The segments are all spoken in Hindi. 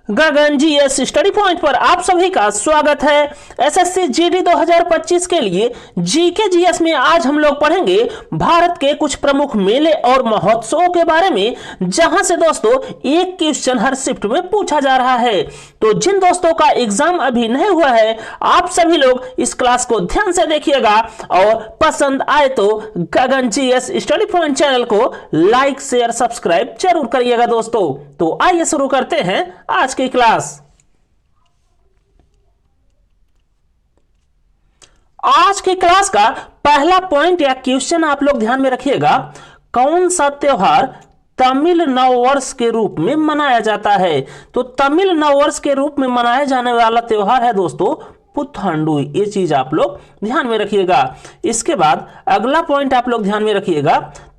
गगन जीएस स्टडी पॉइंट पर आप सभी का स्वागत है। एसएससी जीडी 2025 के लिए जीके जीएस में आज हम लोग पढ़ेंगे भारत के कुछ प्रमुख मेले और महोत्सवों के बारे में, जहां से दोस्तों एक क्वेश्चन हर शिफ्ट में पूछा जा रहा है। तो जिन दोस्तों का एग्जाम अभी नहीं हुआ है, आप सभी लोग इस क्लास को ध्यान से देखिएगा और पसंद आए तो गगन जीएस स्टडी पॉइंट चैनल को लाइक शेयर सब्सक्राइब जरूर करिएगा दोस्तों। तो आइए शुरू करते हैं आज की क्लास। आज की क्लास का पहला पॉइंट या क्वेश्चन आप लोग ध्यान में रखिएगा, कौन सा त्योहार तमिल नववर्ष के रूप में मनाया जाता है। तो तमिल नववर्ष के रूप में मनाया जाने वाला त्योहार है दोस्तों पुथांडु। ये चीज आप लोग ध्यान में रखिएगा। इसके बाद अगला पॉइंट आप लोग ध्यान में रखिएगा,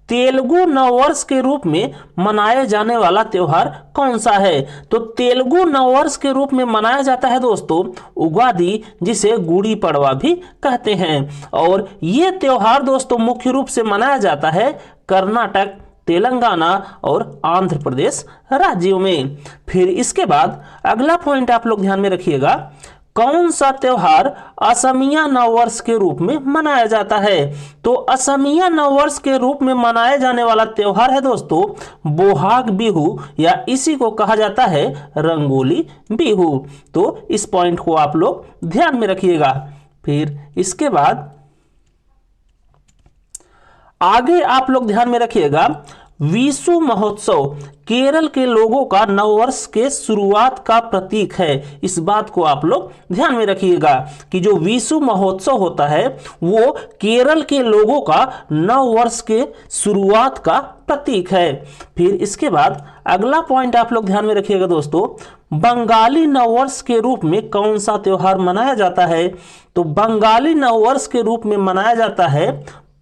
तेलुगु नववर्ष के रूप में मनाए जाने वाला त्योहार कौन सा है। तो तेलुगु नववर्ष के रूप में मनाया जाता है दोस्तों उगादि, जिसे गुड़ी पड़वा भी कहते हैं। और ये त्योहार दोस्तों मुख्य रूप से मनाया जाता है कर्नाटक, तेलंगाना और आंध्र प्रदेश राज्यों में। फिर इसके बाद अगला पॉइंट आप लोग ध्यान में रखिएगा, कौन सा त्योहार असमिया नववर्ष के रूप में मनाया जाता है। तो असमिया नववर्ष के रूप में मनाया जाने वाला त्योहार है दोस्तों बोहाग बिहू, या इसी को कहा जाता है रंगोली बिहू। तो इस पॉइंट को आप लोग ध्यान में रखिएगा। फिर इसके बाद आगे आप लोग ध्यान में रखिएगा, विशु महोत्सव केरल के लोगों का नववर्ष के शुरुआत का प्रतीक है। इस बात को आप लोग ध्यान में रखिएगा कि जो विशु महोत्सव होता है वो केरल के लोगों का नववर्ष के शुरुआत का प्रतीक है। फिर इसके बाद अगला पॉइंट आप लोग ध्यान में रखिएगा दोस्तों, बंगाली नववर्ष के रूप में कौन सा त्योहार मनाया जाता है। तो बंगाली नववर्ष के रूप में मनाया जाता है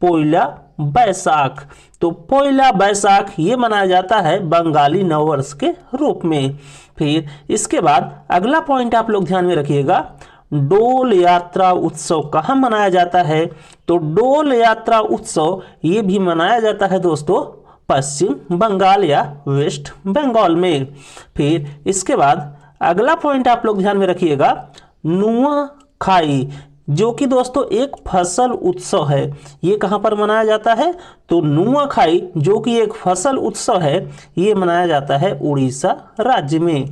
पोइला बैसाख। तो पोइला बैसाख ये मनाया जाता है बंगाली नववर्ष के रूप में। फिर इसके बाद अगला पॉइंट आप लोग ध्यान में रखिएगा, डोल यात्रा उत्सव कहाँ मनाया जाता है। तो डोल यात्रा उत्सव ये भी मनाया जाता है दोस्तों पश्चिम बंगाल या वेस्ट बंगाल में। फिर इसके बाद अगला पॉइंट आप लोग ध्यान में रखिएगा, नुआखाई जो कि दोस्तों एक फसल उत्सव है, ये कहां पर मनाया जाता है। तो नुआखाई जो कि एक फसल उत्सव है, ये मनाया जाता है उड़ीसा राज्य में।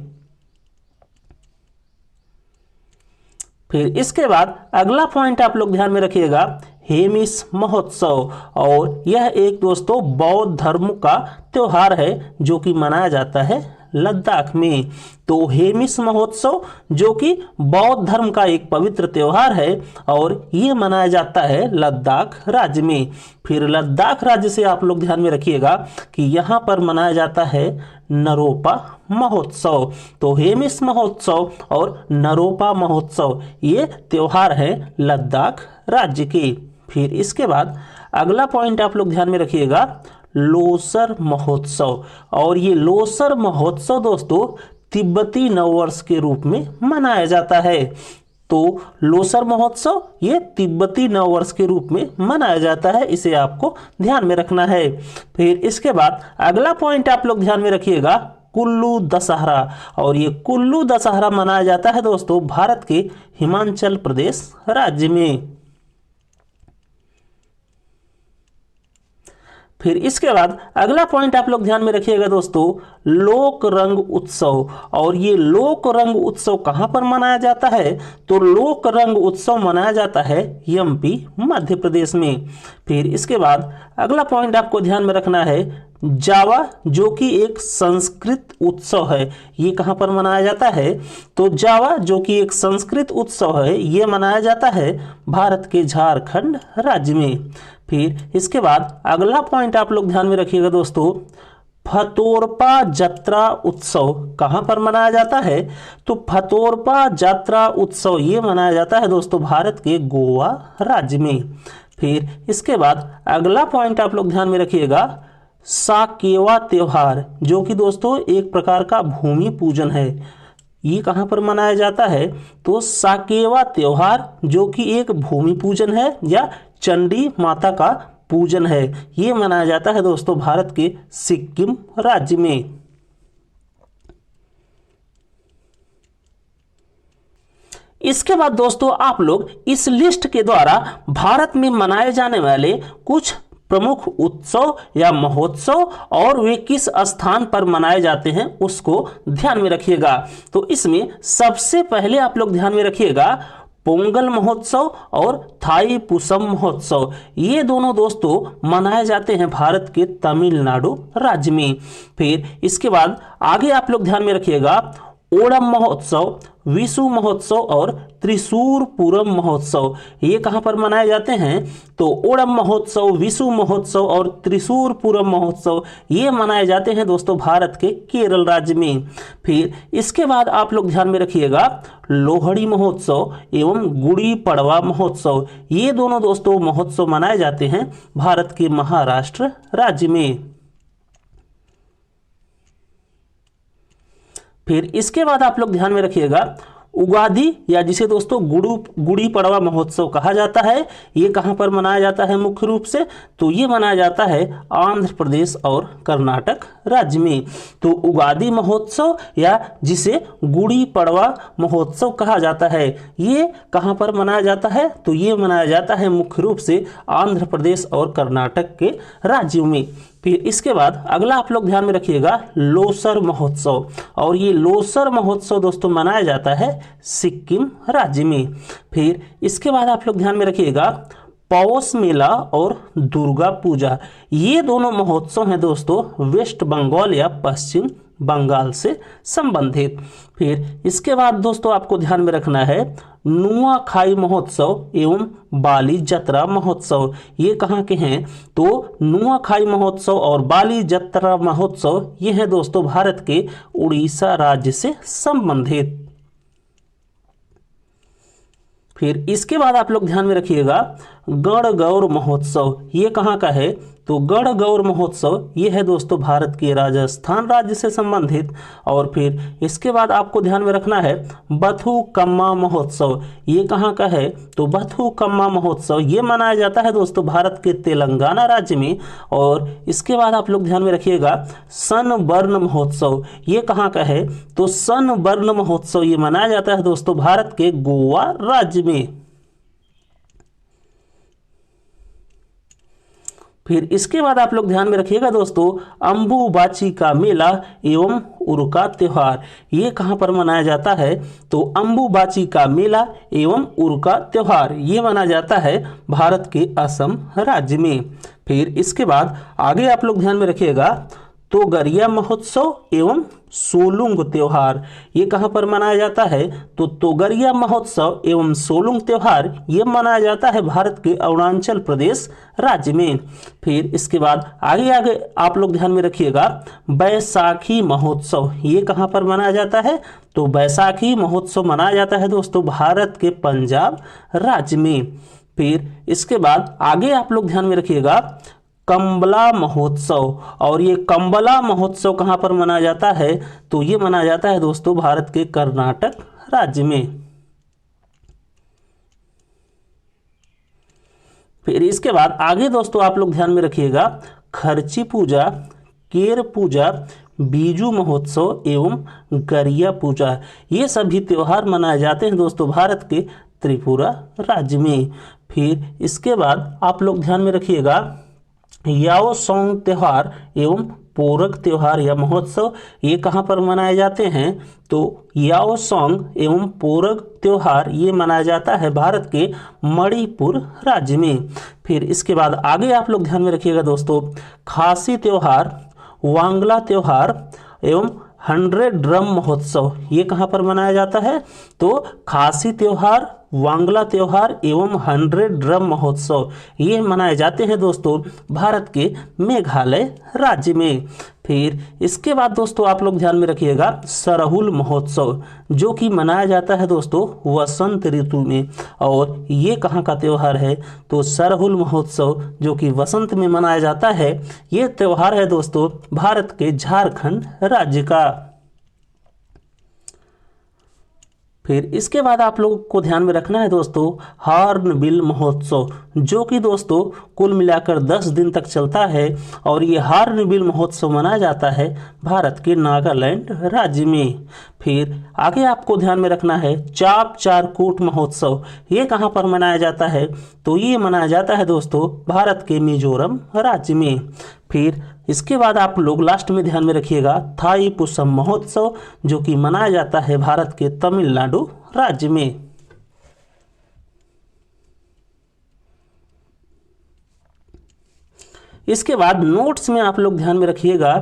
फिर इसके बाद अगला पॉइंट आप लोग ध्यान में रखिएगा, हेमिस महोत्सव, और यह एक दोस्तों बौद्ध धर्म का त्योहार है जो कि मनाया जाता है लद्दाख में। तो हेमिस महोत्सव जो कि बौद्ध धर्म का एक पवित्र त्योहार है और ये मनाया जाता है लद्दाख राज्य में। फिर लद्दाख राज्य से आप लोग ध्यान में रखिएगा कि यहाँ पर मनाया जाता है नरोपा महोत्सव। तो हेमिस महोत्सव और नरोपा महोत्सव ये त्योहार है लद्दाख राज्य के। फिर इसके बाद अगला पॉइंट आप लोग ध्यान में रखिएगा, लोसर महोत्सव, और ये लोसर महोत्सव दोस्तों तिब्बती नववर्ष के रूप में मनाया जाता है। तो लोसर महोत्सव ये तिब्बती नववर्ष के रूप में मनाया जाता है, इसे आपको ध्यान में रखना है। फिर इसके बाद अगला पॉइंट आप लोग ध्यान में रखिएगा, कुल्लू दशहरा, और ये कुल्लू दशहरा मनाया जाता है दोस्तों भारत के हिमाचल प्रदेश राज्य में। फिर इसके बाद अगला पॉइंट आप लोग ध्यान में रखिएगा दोस्तों, लोक रंग उत्सव, और ये लोक रंग उत्सव कहां पर मनाया जाता है। तो लोक रंग उत्सव मनाया जाता है एमपी मध्य प्रदेश में। फिर इसके बाद अगला पॉइंट आपको ध्यान में रखना है, जावा जो कि एक संस्कृत उत्सव है, ये कहां पर मनाया जाता है। तो जावा जो कि एक संस्कृत उत्सव है, ये मनाया जाता है भारत के झारखंड राज्य में। फिर इसके बाद अगला पॉइंट आप लोग ध्यान में रखिएगा दोस्तों, फतोरपा जत्रा उत्सव कहां पर मनाया जाता है। तो फतोरपा जत्रा उत्सव ये मनाया जाता है दोस्तों भारत के गोवा राज्य में। फिर इसके बाद अगला पॉइंट आप लोग ध्यान में रखिएगा, साकेवा त्योहार जो कि दोस्तों एक प्रकार का भूमि पूजन है, ये कहां पर मनाया जाता है। तो साकेवा त्योहार जो कि एक भूमि पूजन है या चंडी माता का पूजन है, ये मनाया जाता है दोस्तों भारत के सिक्किम राज्य में। इसके बाद दोस्तों आप लोग इस लिस्ट के द्वारा भारत में मनाए जाने वाले कुछ प्रमुख उत्सव या महोत्सव और वे किस स्थान पर मनाए जाते हैं उसको ध्यान में रखिएगा। तो इसमें सबसे पहले आप लोग ध्यान में रखिएगा पोंगल महोत्सव और थाई पुसम महोत्सव, ये दोनों दोस्तों मनाए जाते हैं भारत के तमिलनाडु राज्य में। फिर इसके बाद आगे आप लोग ध्यान में रखिएगा ओणम महोत्सव, विशु महोत्सव और त्रिशूर पूरम महोत्सव, ये कहाँ पर मनाए जाते हैं? तो ओणम महोत्सव, विशु महोत्सव और त्रिशूर पूरम महोत्सव ये मनाए जाते हैं दोस्तों भारत के केरल राज्य में। फिर इसके बाद आप लोग ध्यान में रखिएगा लोहड़ी महोत्सव एवं गुड़ी पड़वा महोत्सव, ये दोनों दोस्तों महोत्सव मनाए जाते हैं भारत के महाराष्ट्र राज्य में। फिर इसके बाद आप लोग ध्यान में रखिएगा उगादी या जिसे दोस्तों गुड़ी पड़वा महोत्सव कहा जाता है, ये कहाँ पर मनाया जाता है मुख्य रूप से? तो ये मनाया जाता है आंध्र प्रदेश और कर्नाटक राज्य में। तो उगादी महोत्सव या जिसे गुड़ी पड़वा महोत्सव कहा जाता है, ये कहाँ पर मनाया जाता है? तो ये मनाया जाता है मुख्य रूप से आंध्र प्रदेश और कर्नाटक के राज्यों में। फिर इसके बाद अगला आप लोग ध्यान में रखिएगा लोसर महोत्सव, और ये लोसर महोत्सव दोस्तों मनाया जाता है सिक्किम राज्य में। फिर इसके बाद आप लोग ध्यान में रखिएगा पौष मेला और दुर्गा पूजा, ये दोनों महोत्सव हैं दोस्तों वेस्ट बंगाल या पश्चिम बंगाल से संबंधित। फिर इसके बाद दोस्तों आपको ध्यान में रखना है नुआखाई महोत्सव एवं बाली जत्रा महोत्सव, ये कहाँ के हैं? तो नुआखाई महोत्सव और बाली जत्रा महोत्सव ये हैं दोस्तों भारत के उड़ीसा राज्य से संबंधित। फिर इसके बाद आप लोग ध्यान में रखिएगा गणगौर महोत्सव, ये कहाँ का है? तो गणगौर महोत्सव ये है दोस्तों भारत के राजस्थान राज्य से संबंधित। और फिर इसके बाद आपको ध्यान में रखना है बथुकम्मा महोत्सव, ये कहाँ का है? तो बथुकम्मा महोत्सव ये मनाया जाता है दोस्तों भारत के तेलंगाना राज्य में। और इसके बाद आप लोग ध्यान में रखिएगा सनबर्न महोत्सव, ये कहाँ का है? तो सनबर्न महोत्सव ये मनाया जाता है दोस्तों भारत के गोवा राज्य में। फिर इसके बाद आप लोग ध्यान में रखिएगा दोस्तों अंबुबाची का मेला एवं उरुका त्योहार, ये कहाँ पर मनाया जाता है? तो अंबुबाची का मेला एवं उरुका त्योहार ये मनाया जाता है भारत के असम राज्य में। फिर इसके बाद आगे आप लोग ध्यान में रखिएगा तोगरिया महोत्सव एवं सोलुंग त्योहार, ये कहाँ पर मनाया जाता है? तो तोगरिया महोत्सव एवं सोलुंग त्योहार ये मनाया जाता है भारत के अरुणाचल प्रदेश राज्य में। फिर इसके बाद आगे आगे आप लोग ध्यान में रखिएगा बैसाखी महोत्सव, ये कहाँ पर मनाया जाता है? तो बैसाखी महोत्सव मनाया जाता है दोस्तों भारत के पंजाब राज्य में। फिर इसके बाद आगे आप लोग ध्यान में रखिएगा कंबला महोत्सव, और ये कंबला महोत्सव कहाँ पर मनाया जाता है? तो ये मनाया जाता है दोस्तों भारत के कर्नाटक राज्य में। फिर इसके बाद आगे दोस्तों आप लोग ध्यान में रखिएगा खर्ची पूजा, केर पूजा, बीजू महोत्सव एवं गरिया पूजा, ये सभी त्योहार मनाए जाते हैं दोस्तों भारत के त्रिपुरा राज्य में। फिर इसके बाद आप लोग ध्यान में रखिएगा याओसोंग त्योहार एवं पोरक त्योहार या महोत्सव ये कहाँ पर मनाए जाते हैं? तो याओसोंग एवं पोरक त्योहार ये मनाया जाता है भारत के मणिपुर राज्य में। फिर इसके बाद आगे आप लोग ध्यान में रखिएगा दोस्तों खासी त्योहार, वांगला त्योहार एवं 100 ड्रम महोत्सव ये कहाँ पर मनाया जाता है? तो खासी त्योहार, वांगला त्योहार एवं 100 ड्रम महोत्सव ये मनाए जाते हैं दोस्तों भारत के मेघालय राज्य में। फिर इसके बाद दोस्तों आप लोग ध्यान में रखिएगा सरहुल महोत्सव, जो कि मनाया जाता है दोस्तों वसंत ऋतु में। और ये कहाँ का त्यौहार है? तो सरहुल महोत्सव जो कि वसंत में मनाया जाता है, ये त्यौहार है दोस्तों भारत के झारखंड राज्य का। फिर इसके बाद आप लोगों को ध्यान में रखना है दोस्तों हॉर्नबिल महोत्सव, जो कि दोस्तों कुल मिलाकर 10 दिन तक चलता है और ये हॉर्नबिल महोत्सव मनाया जाता है भारत के नागालैंड राज्य में। फिर आगे आपको ध्यान में रखना है चाप चारकूट महोत्सव, ये कहाँ पर मनाया जाता है, तो ये मनाया जाता है दोस्तों भारत के मिजोरम राज्य में। फिर इसके बाद आप लोग लास्ट में ध्यान में रखिएगा थाई पुसम महोत्सव, जो कि मनाया जाता है भारत के तमिलनाडु राज्य में। इसके बाद नोट्स में आप लोग ध्यान में रखिएगा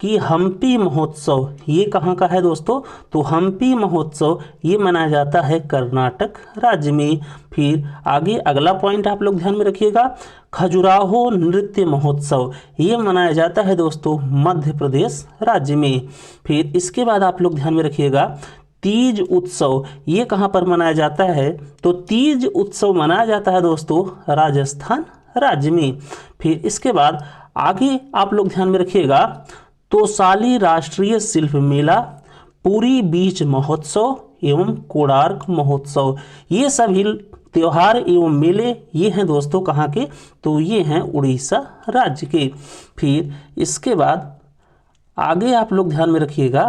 कि हम्पी महोत्सव ये कहाँ का है दोस्तों, तो हम्पी महोत्सव ये मनाया जाता है कर्नाटक राज्य में। फिर आगे अगला पॉइंट आप लोग ध्यान में रखिएगा खजुराहो नृत्य महोत्सव, ये मनाया जाता है दोस्तों मध्य प्रदेश राज्य में। फिर इसके बाद आप लोग ध्यान में रखिएगा तीज उत्सव, ये कहाँ पर मनाया जाता है, तो तीज उत्सव मनाया जाता है दोस्तों राजस्थान राज्य में। फिर इसके बाद आगे आप लोग ध्यान में रखिएगा तोसाली राष्ट्रीय शिल्प मेला, पुरी बीच महोत्सव एवं कोणार्क महोत्सव, ये सभी त्योहार एवं मेले ये हैं दोस्तों कहाँ के, तो ये हैं उड़ीसा राज्य के। फिर इसके बाद आगे आप लोग ध्यान में रखिएगा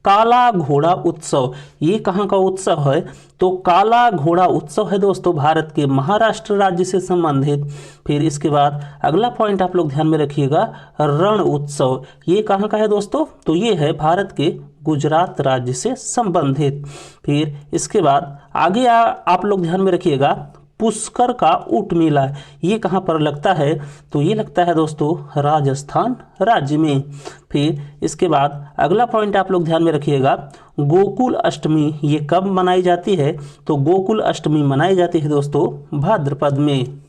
काला घोड़ा उत्सव, ये कहाँ का उत्सव है, तो काला घोड़ा उत्सव है दोस्तों भारत के महाराष्ट्र राज्य से संबंधित। फिर इसके बाद अगला पॉइंट आप लोग ध्यान में रखिएगा रण उत्सव, ये कहाँ का है दोस्तों, तो ये है भारत के गुजरात राज्य से संबंधित। फिर इसके बाद आगे आप लोग ध्यान में रखिएगा पुष्कर का ऊंट मेला, ये कहाँ पर लगता है, तो ये लगता है दोस्तों राजस्थान राज्य में। फिर इसके बाद अगला पॉइंट आप लोग ध्यान में रखिएगा गोकुल अष्टमी, ये कब मनाई जाती है, तो गोकुल अष्टमी मनाई जाती है दोस्तों भाद्रपद में।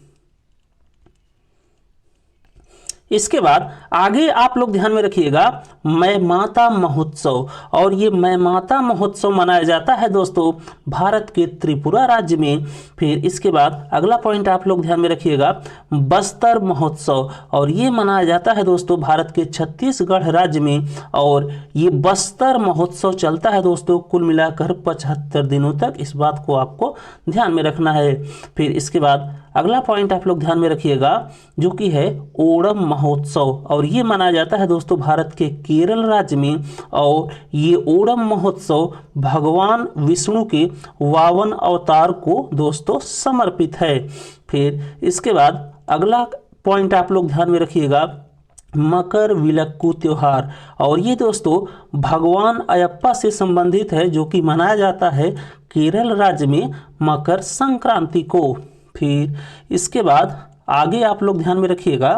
इसके बाद आगे आप लोग ध्यान में रखिएगा मैं माता महोत्सव, और ये मैं माता महोत्सव मनाया जाता है दोस्तों भारत के त्रिपुरा राज्य में। फिर इसके बाद अगला पॉइंट आप लोग ध्यान में रखिएगा बस्तर महोत्सव, और ये मनाया जाता है दोस्तों भारत के छत्तीसगढ़ राज्य में, और ये बस्तर महोत्सव चलता है दोस्तों कुल मिलाकर 75 दिनों तक, इस बात को आपको ध्यान में रखना है। फिर इसके बाद अगला पॉइंट आप लोग ध्यान में रखिएगा जो कि है ओणम महोत्सव, और ये मनाया जाता है दोस्तों भारत के केरल राज्य में, और ये ओणम महोत्सव भगवान विष्णु के 52 अवतार को दोस्तों समर्पित है। फिर इसके बाद अगला पॉइंट आप लोग ध्यान में रखिएगा मकर विलक्कू त्योहार, और ये दोस्तों भगवान अयप्पा से संबंधित है, जो कि मनाया जाता है केरल राज्य में मकर संक्रांति को। फिर इसके बाद आगे आप लोग ध्यान में रखिएगा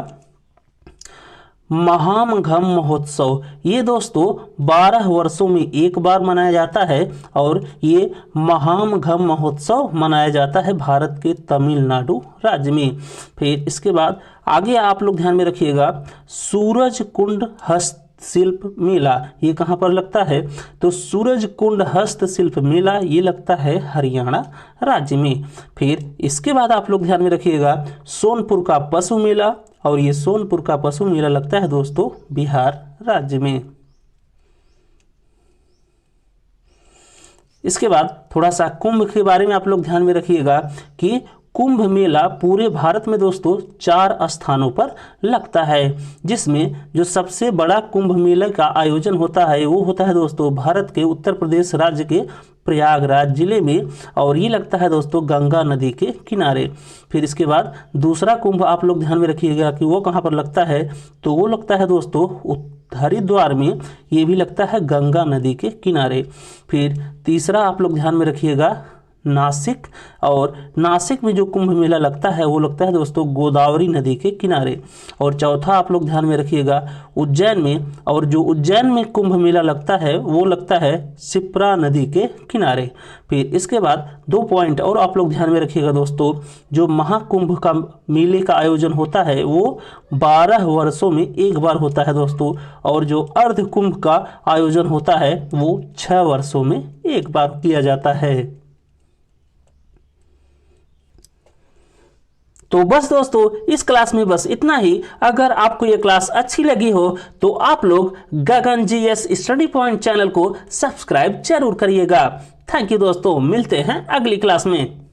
महामघम महोत्सव, ये दोस्तों 12 वर्षों में एक बार मनाया जाता है, और ये महामघम महोत्सव मनाया जाता है भारत के तमिलनाडु राज्य में। फिर इसके बाद आगे आप लोग ध्यान में रखिएगा सूरज कुंड हस्तशिल्प मेला, ये कहाँ पर लगता है, तो सूरज कुंड हस्तशिल्प मेला ये लगता है हरियाणा राज्य में। फिर इसके बाद आप लोग ध्यान में रखिएगा सोनपुर का पशु मेला, और ये सोनपुर का पशु मेला लगता है दोस्तों बिहार राज्य में। इसके बाद थोड़ा सा कुंभ के बारे में आप लोग ध्यान में रखिएगा कि कुंभ मेला पूरे भारत में दोस्तों 4 स्थानों पर लगता है, जिसमें जो सबसे बड़ा कुंभ मेला का आयोजन होता है वो होता है दोस्तों भारत के उत्तर प्रदेश राज्य के प्रयागराज जिले में, और ये लगता है दोस्तों गंगा नदी के किनारे। फिर इसके बाद दूसरा कुंभ आप लोग ध्यान में रखिएगा कि वो कहाँ पर लगता है, तो वो लगता है दोस्तों हरिद्वार में, ये भी लगता है गंगा नदी के किनारे। फिर तीसरा आप लोग ध्यान में रखिएगा नासिक, और नासिक में जो कुंभ मेला लगता है वो लगता है दोस्तों गोदावरी नदी के किनारे। और चौथा आप लोग ध्यान में रखिएगा उज्जैन में, और जो उज्जैन में कुंभ मेला लगता है वो लगता है शिप्रा नदी के किनारे। फिर इसके बाद 2 पॉइंट और आप लोग ध्यान में रखिएगा दोस्तों, जो महाकुंभ का मेले का आयोजन होता है वो 12 वर्षों में एक बार होता है दोस्तों, और जो अर्ध कुंभ का आयोजन होता है वो 6 वर्षों में एक बार किया जाता है। तो बस दोस्तों, इस क्लास में बस इतना ही। अगर आपको ये क्लास अच्छी लगी हो तो आप लोग गगन जीएस स्टडी पॉइंट चैनल को सब्सक्राइब जरूर करिएगा। थैंक यू दोस्तों, मिलते हैं अगली क्लास में।